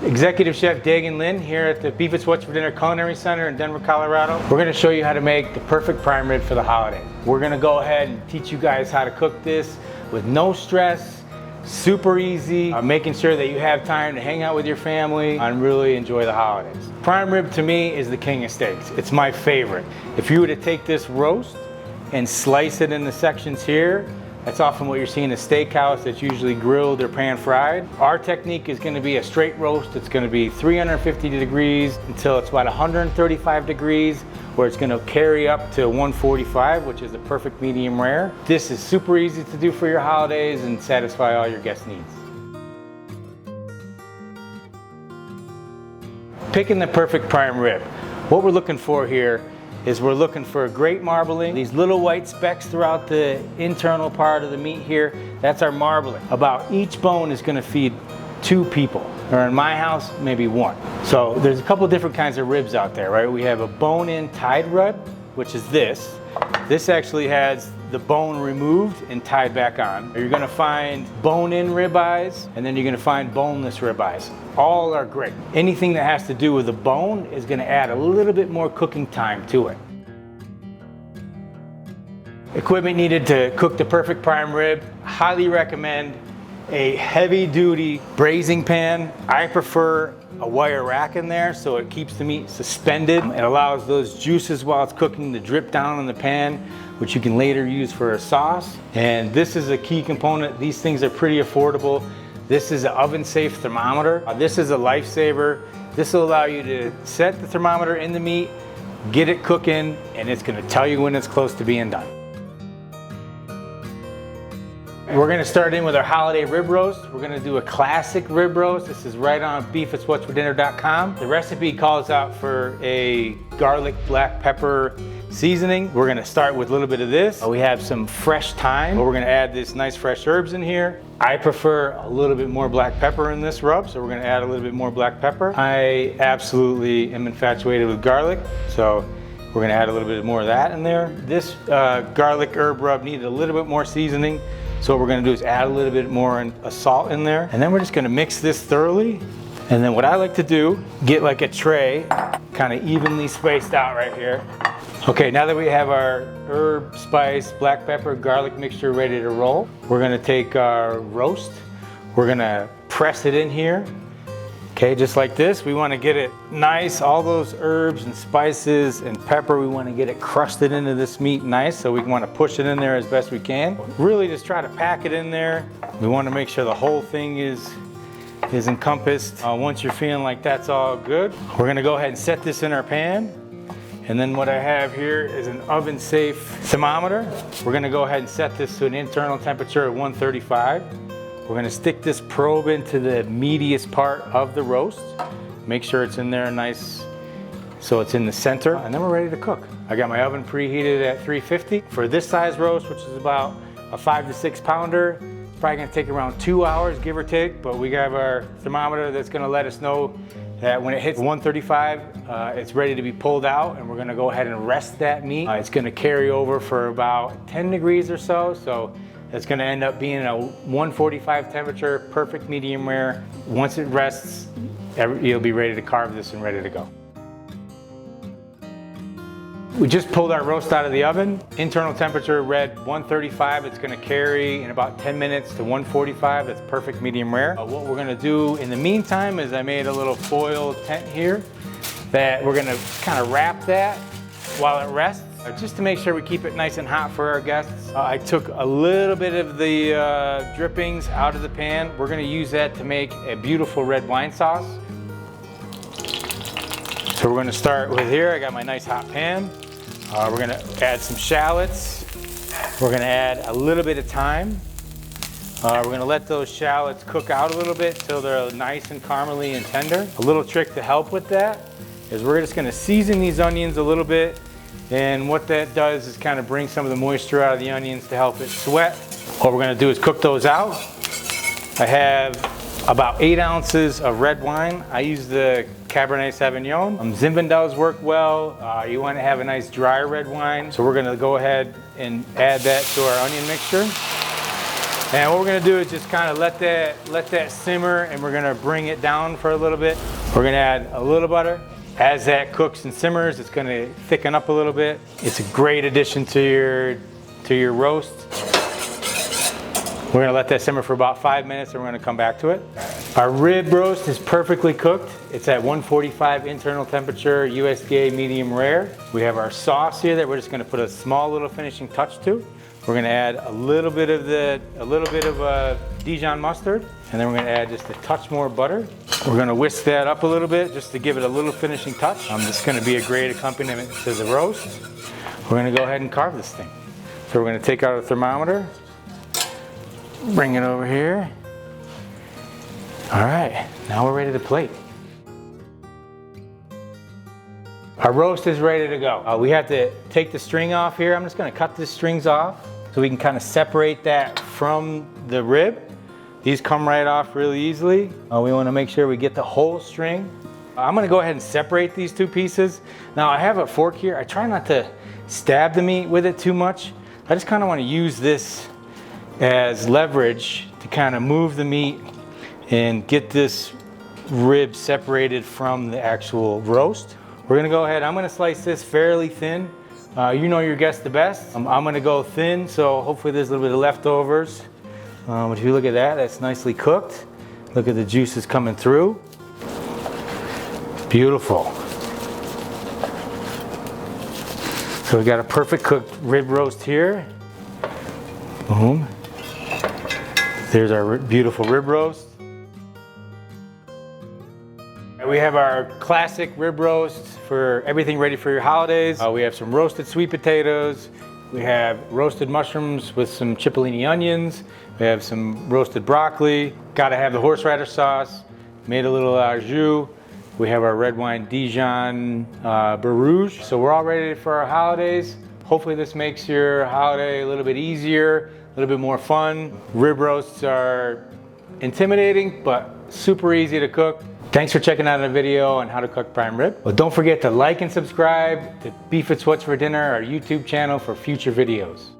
Executive Chef Dagan Lynn here at the Beef It's What's for Dinner Culinary Center in Denver, Colorado. We're going to show you how to make the perfect prime rib for the holidays. We're going to go ahead and teach you guys how to cook this with no stress, super easy, making sure that you have time to hang out with your family and really enjoy the holidays. Prime rib to me is the king of steaks. It's my favorite. If you were to take this roast and slice it into sections here, that's often what you're seeing in a steakhouse that's usually grilled or pan fried. Our technique is going to be a straight roast. It's going to be 350 degrees until it's about 135 degrees, where it's going to carry up to 145, which is the perfect medium rare. This is super easy to do for your holidays and satisfy all your guest needs. Picking the perfect prime rib. What we're looking for here is we're looking for a great marbling. These little white specks throughout the internal part of the meat here, that's our marbling. About each bone is gonna feed 2 people, or in my house, maybe 1. So there's a couple different kinds of ribs out there, right? We have a bone-in tied rib, which is this. This actually has the bone removed and tied back on. You're gonna find bone-in ribeyes, and then you're gonna find boneless ribeyes. All are great. Anything that has to do with the bone is gonna add a little bit more cooking time to it. Equipment needed to cook the perfect prime rib. Highly recommend a heavy-duty braising pan. I prefer a wire rack in there so it keeps the meat suspended. It allows those juices while it's cooking to drip down in the pan, which you can later use for a sauce. And this is a key component. These things are pretty affordable. This is an oven-safe thermometer. This is a lifesaver. This will allow you to set the thermometer in the meat, get it cooking, and it's gonna tell you when it's close to being done. We're gonna start in with our holiday rib roast. We're gonna do a classic rib roast. This is right on beefitswhatsfordinner.com. The recipe calls out for a garlic black pepper seasoning. We're gonna start with a little bit of this. We have some fresh thyme. We're gonna add this nice fresh herbs in here. I prefer a little bit more black pepper in this rub, so we're gonna add a little bit more black pepper. I absolutely am infatuated with garlic, so we're gonna add a little bit more of that in there. This garlic herb rub needed a little bit more seasoning. So what we're gonna do is add a little bit more salt in there. And then we're just gonna mix this thoroughly. And then what I like to do, get like a tray, kind of evenly spaced out right here. Okay, now that we have our herb, spice, black pepper, garlic mixture ready to roll, we're gonna take our roast, we're gonna press it in here. Okay, just like this. We want to get it nice, all those herbs and spices and pepper, we want to get it crusted into this meat nice, so we want to push it in there as best we can. Really just try to pack it in there. We want to make sure the whole thing is encompassed. Once you're feeling like that's all good, we're going to go ahead and set this in our pan. And then what I have here is an oven-safe thermometer. We're going to go ahead and set this to an internal temperature of 135. We're gonna stick this probe into the meatiest part of the roast. Make sure it's in there nice so it's in the center, and then we're ready to cook. I got my oven preheated at 350. For this size roast, which is about a 5 to 6 pounder, it's probably gonna take around 2 hours, give or take, but we have our thermometer that's gonna let us know that when it hits 135, it's ready to be pulled out, and we're gonna go ahead and rest that meat. It's gonna carry over for about 10 degrees or so it's gonna end up being a 145 temperature, perfect medium rare. Once it rests, you'll be ready to carve this and ready to go. We just pulled our roast out of the oven. Internal temperature read 135. It's gonna carry in about 10 minutes to 145. That's perfect medium rare. What we're gonna do in the meantime is I made a little foil tent here that we're gonna kind of wrap that while it rests. Just to make sure we keep it nice and hot for our guests. I took a little bit of the drippings out of the pan. We're gonna use that to make a beautiful red wine sauce. So we're gonna start with here. I got my nice hot pan. We're gonna add some shallots. We're gonna add a little bit of thyme. We're gonna let those shallots cook out a little bit till they're nice and caramely and tender. A little trick to help with that is we're just gonna season these onions a little bit. And what that does is kind of bring some of the moisture out of the onions to help it sweat. What we're gonna do is cook those out. I have about 8 ounces of red wine. I use the Cabernet Sauvignon. Zinfandels work well. You wanna have a nice dry red wine. So we're gonna go ahead and add that to our onion mixture. And what we're gonna do is just kind of let that simmer, and we're gonna bring it down for a little bit. We're gonna add a little butter. As that cooks and simmers, it's gonna thicken up a little bit. It's a great addition to your roast. We're gonna let that simmer for about 5 minutes, and we're gonna come back to it. Our rib roast is perfectly cooked. It's at 145 internal temperature, USDA medium rare. We have our sauce here that we're just gonna put a small little finishing touch to. We're gonna add a little bit of Dijon mustard, and then we're gonna add just a touch more butter. We're gonna whisk that up a little bit just to give it a little finishing touch. It's gonna be a great accompaniment to the roast. We're gonna go ahead and carve this thing. So we're gonna take out a thermometer, bring it over here. All right, now we're ready to plate. Our roast is ready to go. We have to take the string off here. I'm just gonna cut the strings off so we can kind of separate that from the rib. These come right off really easily. We wanna make sure we get the whole string. I'm gonna go ahead and separate these two pieces. Now I have a fork here. I try not to stab the meat with it too much. I just kind of wanna use this as leverage to kind of move the meat and get this rib separated from the actual roast. We're gonna go ahead, I'm gonna slice this fairly thin. You know your guest the best. I'm gonna go thin, so hopefully there's a little bit of leftovers. But if you look at that, that's nicely cooked. Look at the juices coming through. Beautiful. So we got a perfect cooked rib roast here. Boom. There's our beautiful rib roast. We have our classic rib roast for everything ready for your holidays. We have some roasted sweet potatoes. We have roasted mushrooms with some cipollini onions. We have some roasted broccoli. Gotta have the horseradish sauce. Made a little au jus. We have our red wine Dijon Barouge. So we're all ready for our holidays. Hopefully this makes your holiday a little bit easier, a little bit more fun. Rib roasts are intimidating, but super easy to cook. Thanks for checking out a video on how to cook prime rib. Well, don't forget to like and subscribe to Beef It's What's for Dinner, our YouTube channel, for future videos.